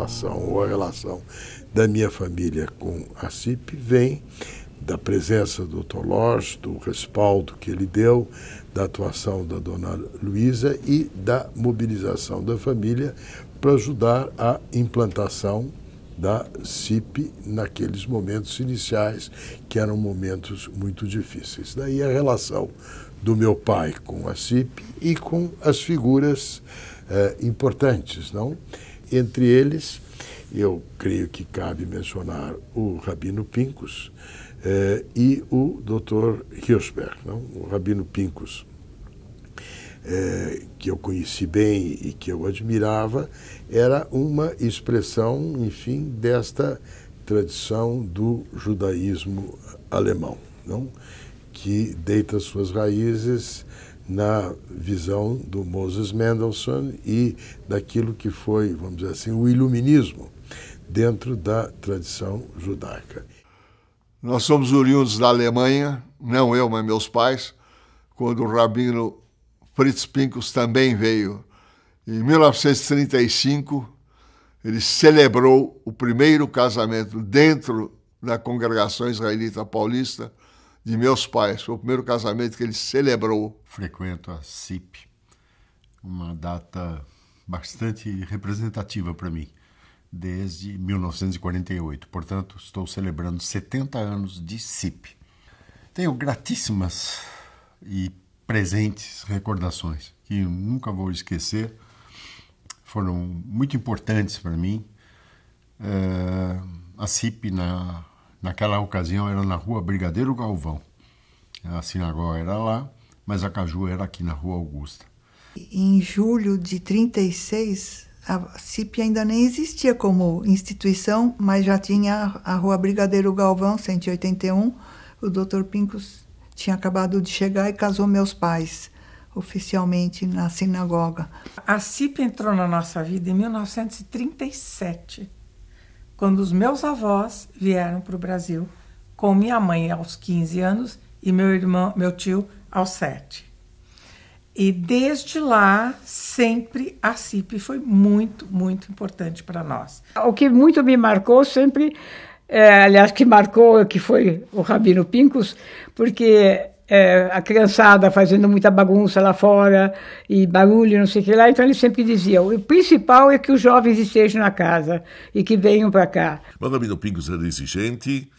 relação, ou a relação da minha família com a CIP vem da presença do Dr. Lorsch, do respaldo que ele deu, da atuação da dona Luísa e da mobilização da família para ajudar a implantação da CIP naqueles momentos iniciais, que eram momentos muito difíceis. Daí a relação do meu pai com a CIP e com as figuras importantes, não? Entre eles, eu creio que cabe mencionar o Rabino Pincus e o Dr. Hirschberg, não? O Rabino Pincus, que eu conheci bem e que eu admirava, era uma expressão, enfim, desta tradição do judaísmo alemão, não? Que deita suas raízes na visão do Moses Mendelssohn e daquilo que foi, vamos dizer assim, o iluminismo dentro da tradição judaica. Nós somos oriundos da Alemanha, não eu, mas meus pais, quando o rabino Fritz Pincus também veio. Em 1935, ele celebrou o primeiro casamento dentro da congregação israelita paulista de meus pais. Foi o primeiro casamento que ele celebrou. Frequento a CIP, uma data bastante representativa para mim, desde 1948. Portanto, estou celebrando 70 anos de CIP. Tenho gratíssimas e presentes recordações que eu nunca vou esquecer. Foram muito importantes para mim. A CIP, naquela ocasião, era na Rua Brigadeiro Galvão. A sinagoga era lá, mas a Caju era aqui na Rua Augusta. Em julho de 1936, a CIP ainda nem existia como instituição, mas já tinha a Rua Brigadeiro Galvão, 181. O Dr. Pincus tinha acabado de chegar e casou meus pais, oficialmente, na sinagoga. A CIP entrou na nossa vida em 1937, quando os meus avós vieram para o Brasil, com minha mãe aos 15 anos e meu tio aos 7. E desde lá, sempre a CIP foi muito, muito importante para nós. O que muito me marcou sempre, aliás, que marcou, que foi o Rabino Pincus, porque a criançada fazendo muita bagunça lá fora e barulho, não sei o que lá, então ele sempre dizia, o principal é que os jovens estejam na casa e que venham para cá. O Rabino Pincus era exigente,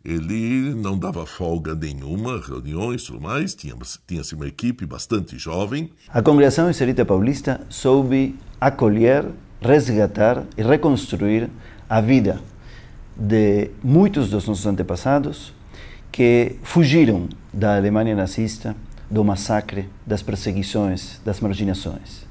ele não dava folga nenhuma, reuniões e tudo mais, tinha-se uma equipe bastante jovem. A congregação israelita paulista soube acolher, resgatar e reconstruir a vida de muitos dos nossos antepassados que fugiram da Alemanha nazista, do massacre, das perseguições, das marginações.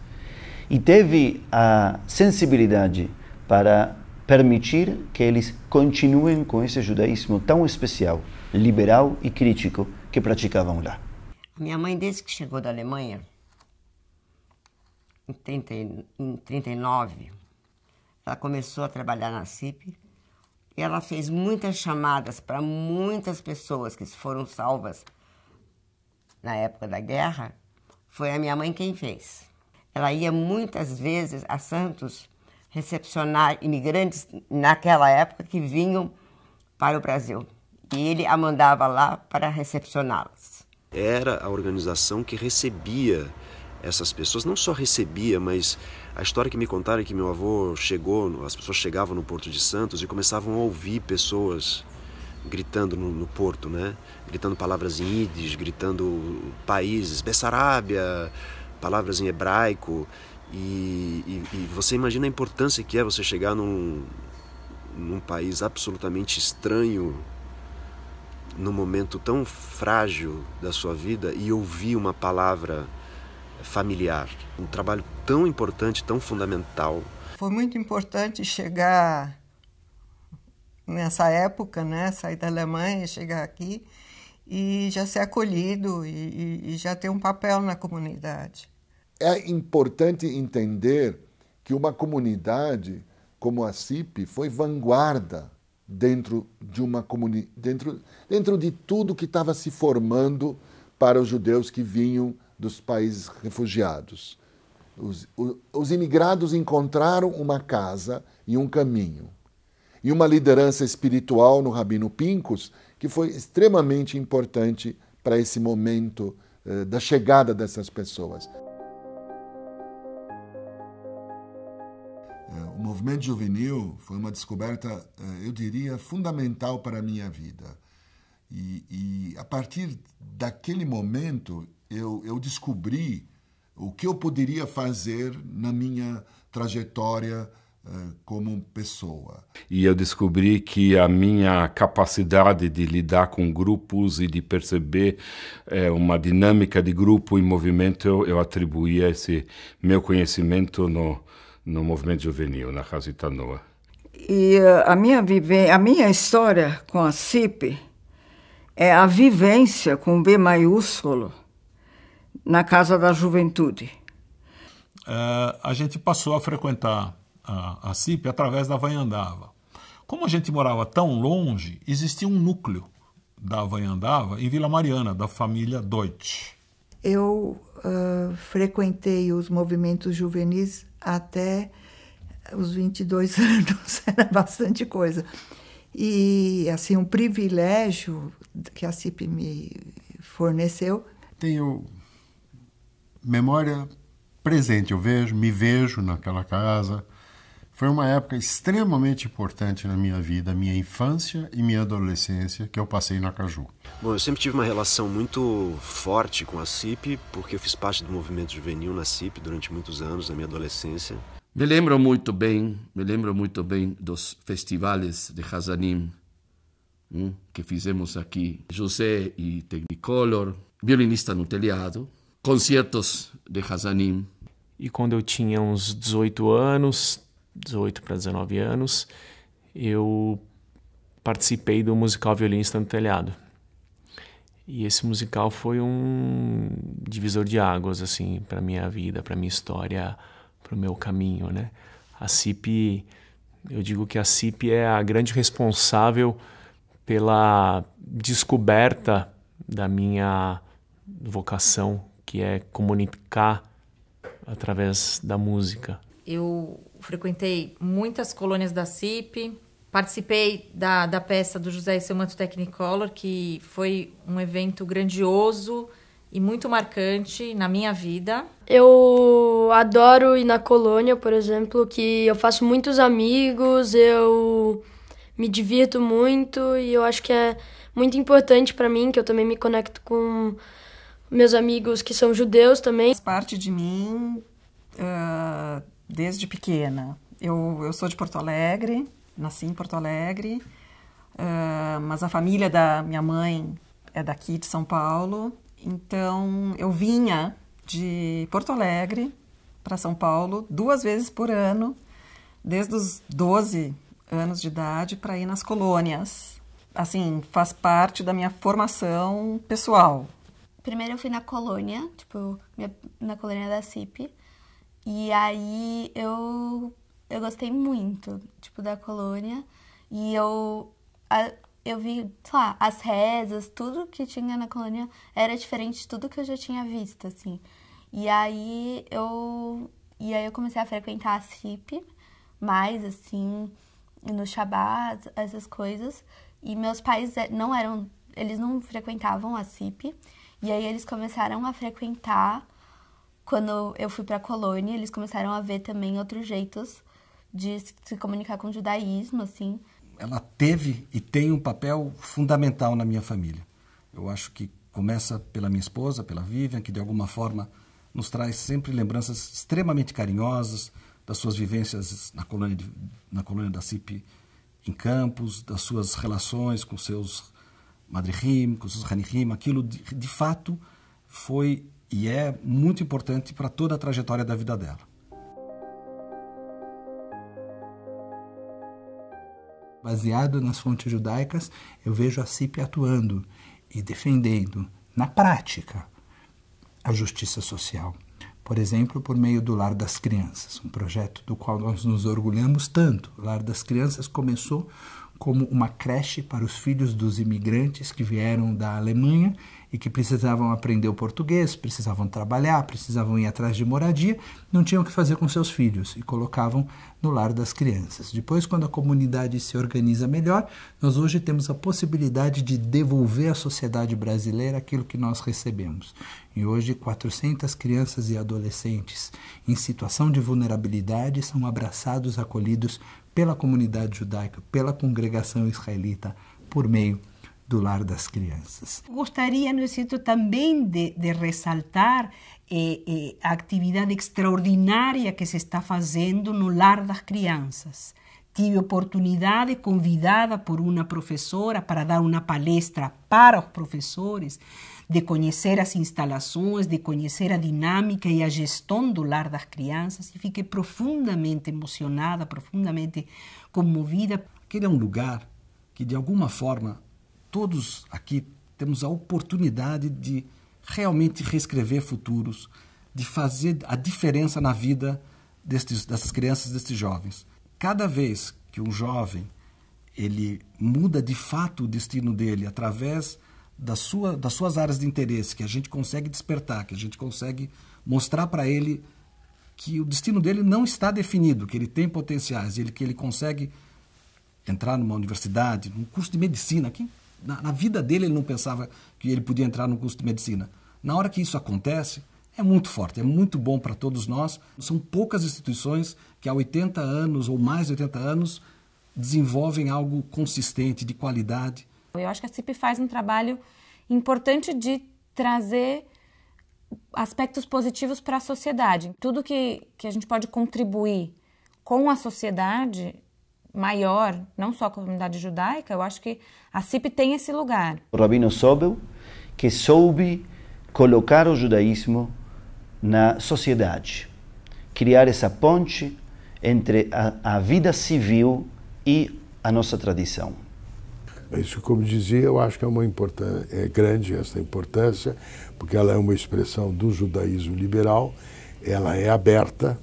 E teve a sensibilidade para permitir que eles continuem com esse judaísmo tão especial, liberal e crítico que praticavam lá. Minha mãe, desde que chegou da Alemanha, em 1939, ela começou a trabalhar na CIP e ela fez muitas chamadas para muitas pessoas que foram salvas na época da guerra. Foi a minha mãe quem fez. Ela ia muitas vezes a Santos recepcionar imigrantes naquela época que vinham para o Brasil. E ele a mandava lá para recepcioná-las. Era a organização que recebia essas pessoas, não só recebia, mas a história que me contaram é que meu avô chegou, as pessoas chegavam no Porto de Santos e começavam a ouvir pessoas gritando no porto, né? Gritando palavras em ídis, gritando países, Bessarábia, palavras em hebraico. E você imagina a importância que é você chegar num país absolutamente estranho, num momento tão frágil da sua vida e ouvir uma palavra familiar. Um trabalho tão importante, tão fundamental. Foi muito importante chegar nessa época, né? Sair da Alemanha, chegar aqui e já ser acolhido e já ter um papel na comunidade. É importante entender que uma comunidade como a CIP foi vanguarda dentro de tudo que estava se formando para os judeus que vinham dos países refugiados. Os imigrados encontraram uma casa e um caminho. E uma liderança espiritual no Rabino Pincus, que foi extremamente importante para esse momento da chegada dessas pessoas. O movimento juvenil foi uma descoberta, eu diria, fundamental para a minha vida. E a partir daquele momento, eu descobri o que eu poderia fazer na minha trajetória como pessoa. E eu descobri que a minha capacidade de lidar com grupos e de perceber uma dinâmica de grupo e movimento, eu atribuía esse meu conhecimento no movimento juvenil, na Hasita Noah. E a minha história com a CIP é a vivência com B maiúsculo na Casa da Juventude. A gente passou a frequentar a CIP através da Vanhandava. Como a gente morava tão longe, existia um núcleo da Vanhandava em Vila Mariana, da família Deutsch. Eu frequentei os movimentos juvenis até os 22 anos, era bastante coisa. E, assim, um privilégio que a CIP me forneceu. Tenho memória presente, me vejo naquela casa. Foi uma época extremamente importante na minha vida, minha infância e minha adolescência, que eu passei na Caju. Bom, eu sempre tive uma relação muito forte com a CIP, porque eu fiz parte do movimento juvenil na CIP durante muitos anos, na minha adolescência. Me lembro muito bem dos festivais de Hazanim que fizemos aqui. José e Technicolor, violinista no telhado, concertos de Hazanim. E quando eu tinha uns 18 anos, 18 para 19 anos, eu participei do musical Violinista no Telhado. E esse musical foi um divisor de águas, assim, para minha vida, para minha história, para o meu caminho, né? A CIP, eu digo que a CIP é a grande responsável pela descoberta da minha vocação, que é comunicar através da música. Eu frequentei muitas colônias da CIP, participei da peça do José e seu Manto Technicolor, que foi um evento grandioso e muito marcante na minha vida. Eu adoro ir na colônia, por exemplo, que eu faço muitos amigos, eu me divirto muito e eu acho que é muito importante para mim, que eu também me conecto com meus amigos que são judeus também. Faz parte de mim desde pequena. Eu sou de Porto Alegre, nasci em Porto Alegre, mas a família da minha mãe é daqui de São Paulo. Então, eu vinha de Porto Alegre para São Paulo 2 vezes por ano, desde os 12 anos de idade, para ir nas colônias. Assim, faz parte da minha formação pessoal. Primeiro eu fui na colônia, na colônia da CIP, e aí eu gostei muito, da colônia, e eu vi, sei lá, as rezas, tudo que tinha na colônia era diferente de tudo que eu já tinha visto, assim. E aí eu comecei a frequentar a CIP mais, assim, no Shabbat, essas coisas. E meus pais eles não frequentavam a CIP. E aí eles começaram a frequentar, quando eu fui pra colônia, eles começaram a ver também outros jeitos de se comunicar com o judaísmo, assim. Ela teve e tem um papel fundamental na minha família. Eu acho que começa pela minha esposa, pela Vivian, que de alguma forma nos traz sempre lembranças extremamente carinhosas das suas vivências na colônia da CIP em Campos, das suas relações com seus madrihim, com seus hanihim. Aquilo de fato foi e é muito importante para toda a trajetória da vida dela. Baseado nas fontes judaicas, eu vejo a CIP atuando e defendendo, na prática, a justiça social. Por exemplo, por meio do Lar das Crianças, um projeto do qual nós nos orgulhamos tanto. O Lar das Crianças começou como uma creche para os filhos dos imigrantes que vieram da Alemanha e que precisavam aprender o português, precisavam trabalhar, precisavam ir atrás de moradia, não tinham o que fazer com seus filhos e colocavam no lar das crianças. Depois, quando a comunidade se organiza melhor, nós hoje temos a possibilidade de devolver à sociedade brasileira aquilo que nós recebemos. E hoje 400 crianças e adolescentes em situação de vulnerabilidade são abraçados, acolhidos pela comunidade judaica, pela congregação israelita, por meio do Lar das Crianças. Gostaria, no sentido, também de ressaltar a atividade extraordinária que se está fazendo no Lar das Crianças. Tive oportunidade, convidada por uma professora para dar uma palestra para os professores, de conhecer as instalações, de conhecer a dinâmica e a gestão do Lar das Crianças, e fiquei profundamente emocionada, profundamente comovida. Aquele é um lugar que, de alguma forma, todos aqui temos a oportunidade de realmente reescrever futuros, de fazer a diferença na vida dessas crianças, desses jovens. Cada vez que um jovem ele muda de fato o destino dele através das suas áreas de interesse, que a gente consegue despertar, que a gente consegue mostrar para ele que o destino dele não está definido, que ele tem potenciais, que ele consegue entrar numa universidade, num curso de medicina. Que na vida dele ele não pensava que ele podia entrar num curso de medicina. Na hora que isso acontece, é muito forte, é muito bom para todos nós. São poucas instituições que há 80 anos ou mais de 80 anos desenvolvem algo consistente, de qualidade. Eu acho que a CIP faz um trabalho importante de trazer aspectos positivos para a sociedade. Tudo que a gente pode contribuir com a sociedade maior, não só a comunidade judaica, eu acho que a CIP tem esse lugar. O Rabino Sobel, que soube colocar o judaísmo na sociedade, criar essa ponte entre a vida civil e a nossa tradição. Isso, como dizia, eu acho que é grande essa importância, porque ela é uma expressão do judaísmo liberal, ela é aberta,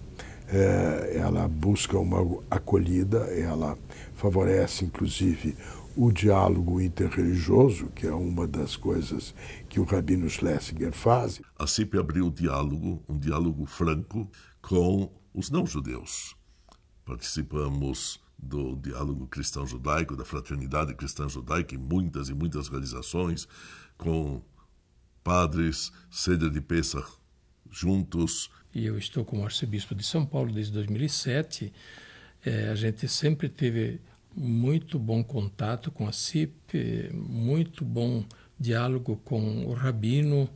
ela busca uma acolhida, ela favorece, inclusive, o diálogo interreligioso, que é uma das coisas que o Rabino Schlesinger faz. A CIP abriu um diálogo franco com os não-judeus. Participamos do diálogo cristão-judaico, da fraternidade cristã-judaica, em muitas e muitas realizações, com padres, Seder de Pesach juntos. E eu estou como arcebispo de São Paulo desde 2007. A gente sempre teve muito bom contato com a CIP, muito bom diálogo com o Rabino,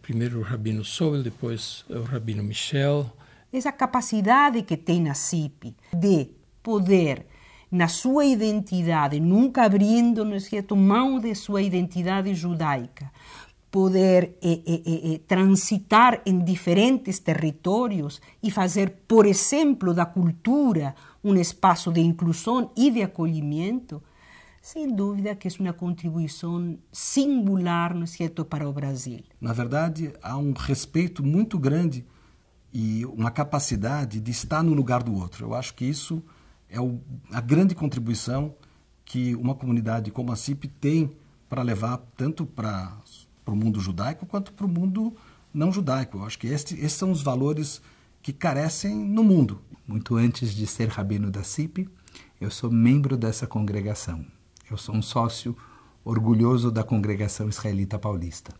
primeiro o Rabino Sobel, depois o Rabino Michel. Essa capacidade que tem a CIP de poder, na sua identidade, nunca abrindo, não é certo, mão de sua identidade judaica, poder transitar em diferentes territórios e fazer, por exemplo, da cultura um espaço de inclusão e de acolhimento, sem dúvida que é uma contribuição singular, não é certo, para o Brasil. Na verdade, há um respeito muito grande e uma capacidade de estar no lugar do outro. Eu acho que isso é a grande contribuição que uma comunidade como a CIP tem para levar tanto para o mundo judaico quanto para o mundo não judaico. Eu acho que esses são os valores que carecem no mundo. Muito antes de ser rabino da CIP, eu sou membro dessa congregação. Eu sou um sócio orgulhoso da Congregação Israelita Paulista.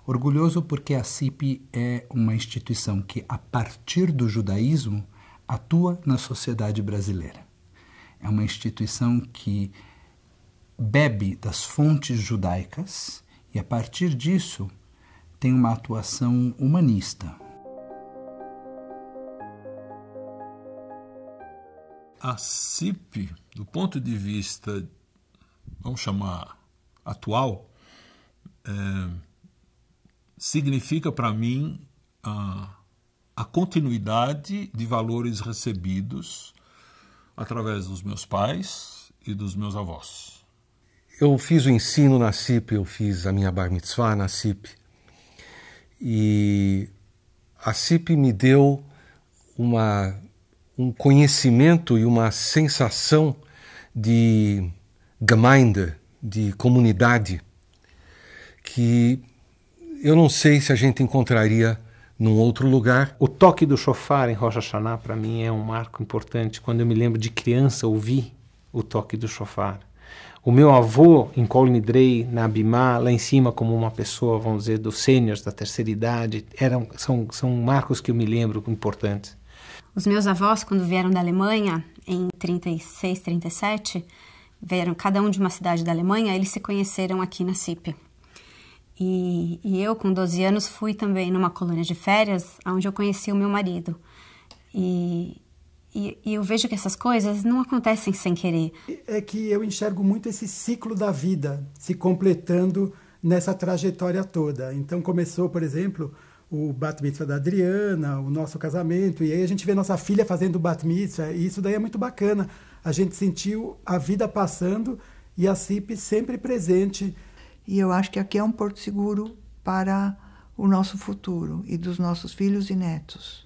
Orgulhoso porque a CIP é uma instituição que, a partir do judaísmo, atua na sociedade brasileira. É uma instituição que bebe das fontes judaicas e, a partir disso, tem uma atuação humanista. A CIP, do ponto de vista, vamos chamar, atual, significa para mim a continuidade de valores recebidos através dos meus pais e dos meus avós. Eu fiz o ensino na CIP, eu fiz a minha bar mitzvah na CIP. E a CIP me deu um conhecimento e uma sensação de Gemeinde, de comunidade, que eu não sei se a gente encontraria num outro lugar. O toque do shofar em Rosh Hashanah, para mim, é um marco importante. Quando eu me lembro de criança ouvir o toque do shofar. O meu avô, em Kol Nidrei, na Abimá, lá em cima, como uma pessoa, vamos dizer, dos sêniors, da terceira idade, são marcos que eu me lembro importantes. Os meus avós, quando vieram da Alemanha, em 36, 37, vieram cada um de uma cidade da Alemanha, eles se conheceram aqui na CIP. E eu, com 12 anos, fui também numa colônia de férias, onde eu conheci o meu marido. E eu vejo que essas coisas não acontecem sem querer. É que eu enxergo muito esse ciclo da vida se completando nessa trajetória toda. Então começou, por exemplo, o Bat Mitzvah da Adriana, o nosso casamento, e aí a gente vê nossa filha fazendo o Bat Mitzvah, e isso daí é muito bacana. A gente sentiu a vida passando e a CIP sempre presente. E eu acho que aqui é um porto seguro para o nosso futuro e dos nossos filhos e netos.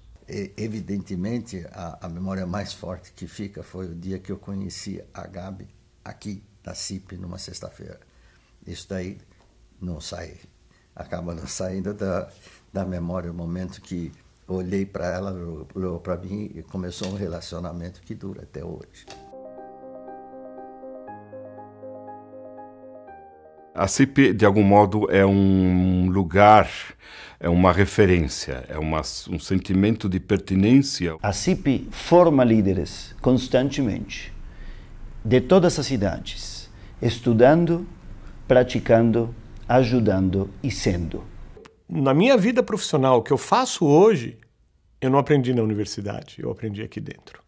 Evidentemente, a memória mais forte que fica foi o dia que eu conheci a Gabi aqui na CIP, numa sexta-feira. Isso daí não sai, acaba não saindo da memória, o momento que olhei para ela, olhou para mim e começou um relacionamento que dura até hoje. A CIP, de algum modo, é um lugar, é uma referência, é um sentimento de pertinência. A CIP forma líderes constantemente, de todas as idades, estudando, praticando, ajudando e sendo. Na minha vida profissional, o que eu faço hoje, eu não aprendi na universidade, eu aprendi aqui dentro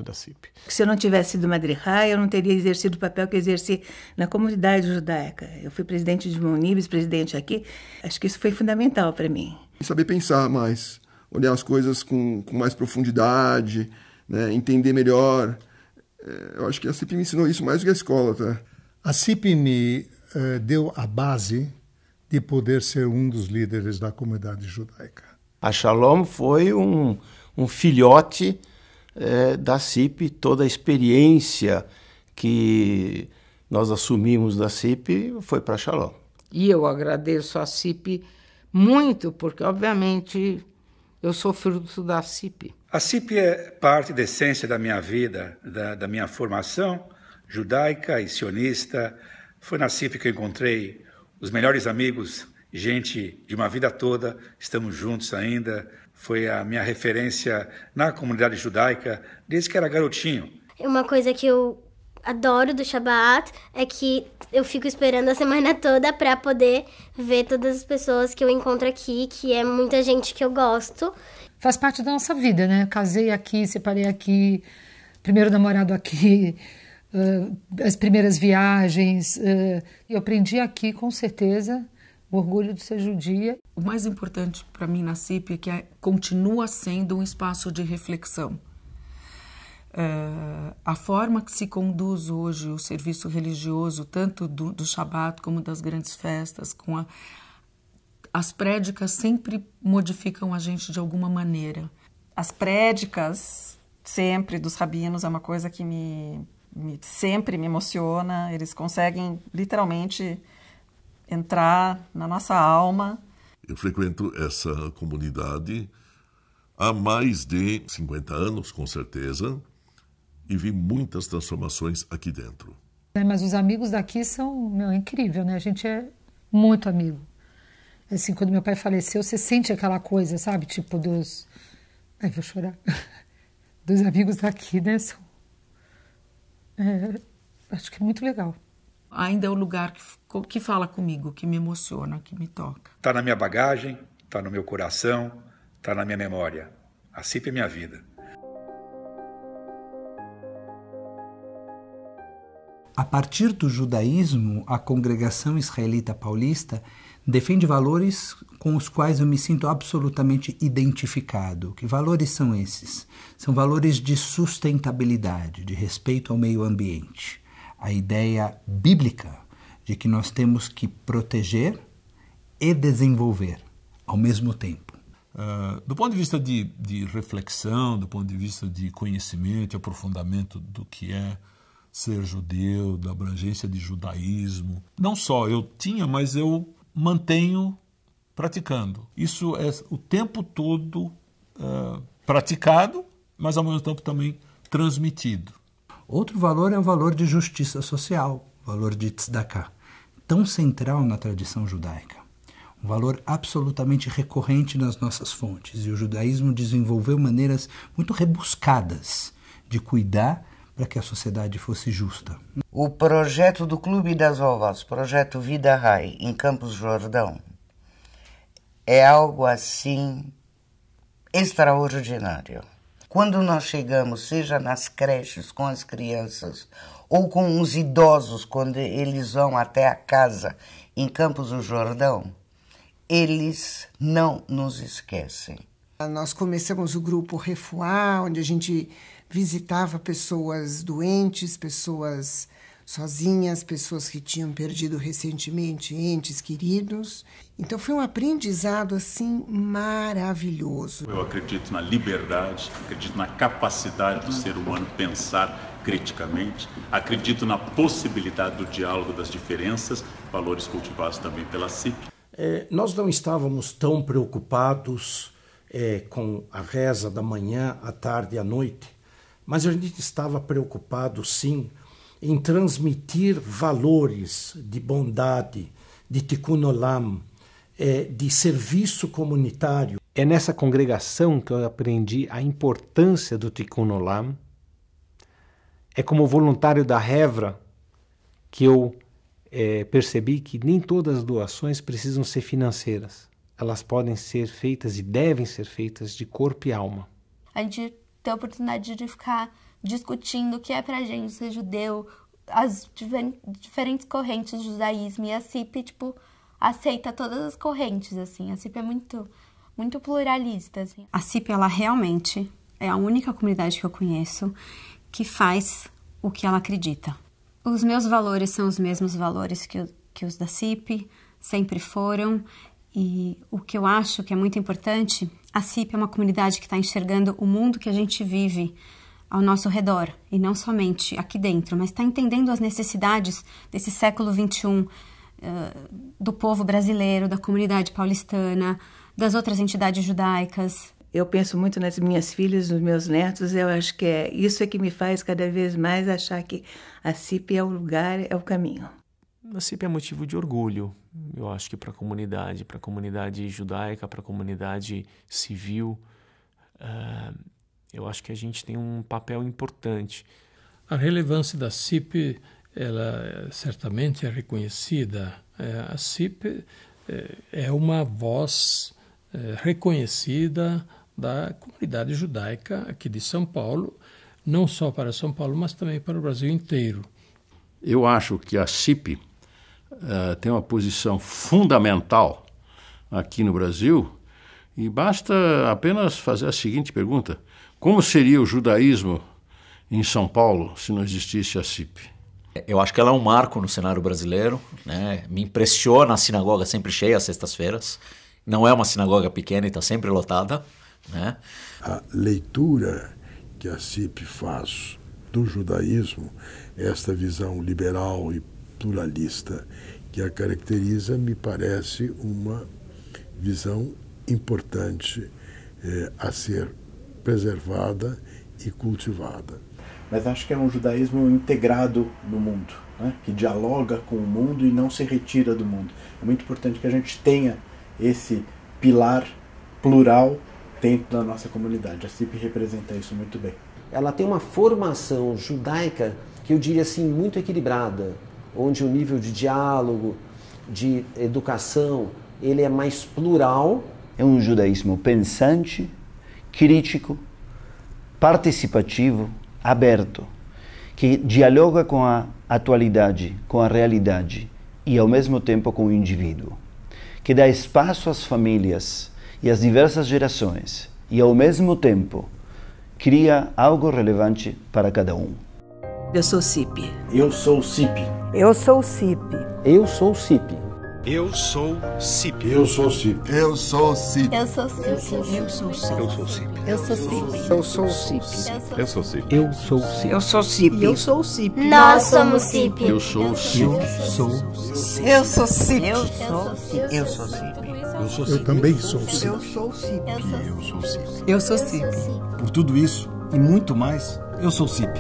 da CIP. Se eu não tivesse sido madrihá, eu não teria exercido o papel que eu exerci na comunidade judaica. Eu fui presidente de uma Unibis, presidente aqui. Acho que isso foi fundamental para mim. Saber pensar mais, olhar as coisas com mais profundidade, né? Entender melhor. Eu acho que a CIP me ensinou isso mais do que a escola. Tá? A CIP me deu a base de poder ser um dos líderes da comunidade judaica. A Shalom foi um filhote da CIP. Toda a experiência que nós assumimos da CIP foi para a Shalom. E eu agradeço a CIP muito, porque, obviamente, eu sou fruto da CIP. A CIP é parte da essência da minha vida, da minha formação judaica e sionista. Foi na CIP que eu encontrei os melhores amigos, gente de uma vida toda, estamos juntos ainda. Foi a minha referência na comunidade judaica desde que era garotinho. Uma coisa que eu adoro do Shabbat é que eu fico esperando a semana toda para poder ver todas as pessoas que eu encontro aqui, que é muita gente que eu gosto. Faz parte da nossa vida, né? Casei aqui, separei aqui, primeiro namorado aqui, as primeiras viagens. Eu aprendi aqui, com certeza, o orgulho de ser judia. O mais importante para mim na CIP é que continua sendo um espaço de reflexão. A forma que se conduz hoje o serviço religioso, tanto do Shabat como das grandes festas, as prédicas sempre modificam a gente de alguma maneira. As prédicas sempre dos rabinos é uma coisa que sempre me emociona. Eles conseguem literalmente entrar na nossa alma. Eu frequento essa comunidade há mais de 50 anos, com certeza, e vi muitas transformações aqui dentro. Mas os amigos daqui são incrível, né? A gente é muito amigo. Assim, quando meu pai faleceu, você sente aquela coisa, sabe? Tipo dos... Ai, vou chorar. Dos amigos daqui, né? Acho que é muito legal. Ainda é o lugar que fala comigo, que me emociona, que me toca. Está na minha bagagem, está no meu coração, está na minha memória. A CIP é minha vida. A partir do judaísmo, a Congregação Israelita Paulista defende valores com os quais eu me sinto absolutamente identificado. Que valores são esses? São valores de sustentabilidade, de respeito ao meio ambiente. A ideia bíblica de que nós temos que proteger e desenvolver ao mesmo tempo. Do ponto de vista de reflexão, do ponto de vista de conhecimento e aprofundamento do que é ser judeu, da abrangência de judaísmo. Não só eu tinha, mas eu mantenho praticando. Isso é o tempo todo praticado, mas ao mesmo tempo também transmitido. Outro valor é o valor de justiça social, o valor de tzedakah, tão central na tradição judaica. Um valor absolutamente recorrente nas nossas fontes. E o judaísmo desenvolveu maneiras muito rebuscadas de cuidar para que a sociedade fosse justa. O projeto do Clube das Vovós, projeto Vida Rai, em Campos do Jordão, é algo assim extraordinário. Quando nós chegamos, seja nas creches com as crianças ou com os idosos, quando eles vão até a casa em Campos do Jordão, eles não nos esquecem. Nós começamos o grupo Refuá, onde a gente visitava pessoas doentes, pessoas sozinhas, pessoas que tinham perdido recentemente entes queridos. Então foi um aprendizado assim maravilhoso. Eu acredito na liberdade, acredito na capacidade do ser humano pensar criticamente, acredito na possibilidade do diálogo das diferenças, valores cultivados também pela CIP. Nós não estávamos tão preocupados com a reza da manhã, à tarde e à noite, mas a gente estava preocupado, sim, em transmitir valores de bondade, de tikkun olam, de serviço comunitário. É nessa congregação que eu aprendi a importância do tikkun olam. É como voluntário da Hevra que eu percebi que nem todas as doações precisam ser financeiras. Elas podem ser feitas e devem ser feitas de corpo e alma. A gente tem a oportunidade de ficar discutindo o que é pra gente ser judeu, as diferentes correntes do judaísmo, e a CIP, aceita todas as correntes, assim. A CIP é muito, muito pluralista, assim. A CIP, ela realmente é a única comunidade que eu conheço que faz o que ela acredita. Os meus valores são os mesmos valores que os da CIP, sempre foram, e o que eu acho que é muito importante, a CIP é uma comunidade que está enxergando o mundo que a gente vive ao nosso redor, e não somente aqui dentro, mas está entendendo as necessidades desse século XXI, do povo brasileiro, da comunidade paulistana, das outras entidades judaicas. Eu penso muito nas minhas filhas, nos meus netos, eu acho que isso é que me faz cada vez mais achar que a CIP é o lugar, é o caminho. A CIP é motivo de orgulho, eu acho que para a comunidade judaica, para a comunidade civil. Eu acho que a gente tem um papel importante. A relevância da CIP, ela certamente é reconhecida. A CIP é uma voz reconhecida da comunidade judaica aqui de São Paulo, não só para São Paulo, mas também para o Brasil inteiro. Eu acho que a CIP tem uma posição fundamental aqui no Brasil, e basta apenas fazer a seguinte pergunta: como seria o judaísmo em São Paulo se não existisse a CIP? Eu acho que ela é um marco no cenário brasileiro, né? Me impressiona a sinagoga sempre cheia às sextas-feiras. Não é uma sinagoga pequena e está sempre lotada, né? A leitura que a CIP faz do judaísmo, esta visão liberal e pluralista que a caracteriza, me parece uma visão importante a ser preservada e cultivada. Mas acho que é um judaísmo integrado no mundo, né? Que dialoga com o mundo e não se retira do mundo. É muito importante que a gente tenha esse pilar plural dentro da nossa comunidade. A CIP representa isso muito bem. Ela tem uma formação judaica que eu diria assim muito equilibrada, onde o nível de diálogo, de educação, ele é mais plural. É um judaísmo pensante, crítico, participativo, aberto, que dialoga com a atualidade, com a realidade e ao mesmo tempo com o indivíduo, que dá espaço às famílias e às diversas gerações e ao mesmo tempo cria algo relevante para cada um. Eu sou CIP. Eu sou CIP. Eu sou CIP. Eu sou CIP. Eu sou CIP. Eu sou CIP. Eu sou CIP. Eu sou CIP. Eu sou CIP. Eu sou CIP. Eu sou CIP. Eu sou CIP. Eu sou CIP. Eu sou CIP. Eu sou CIP. Eu sou CIP. Nós somos CIP. Eu sou CIP. Eu sou CIP. Eu sou CIP. Eu sou CIP. Eu também sou CIP. Eu sou CIP. Eu sou CIP. Eu sou CIP. Por tudo isso e muito mais, eu sou CIP.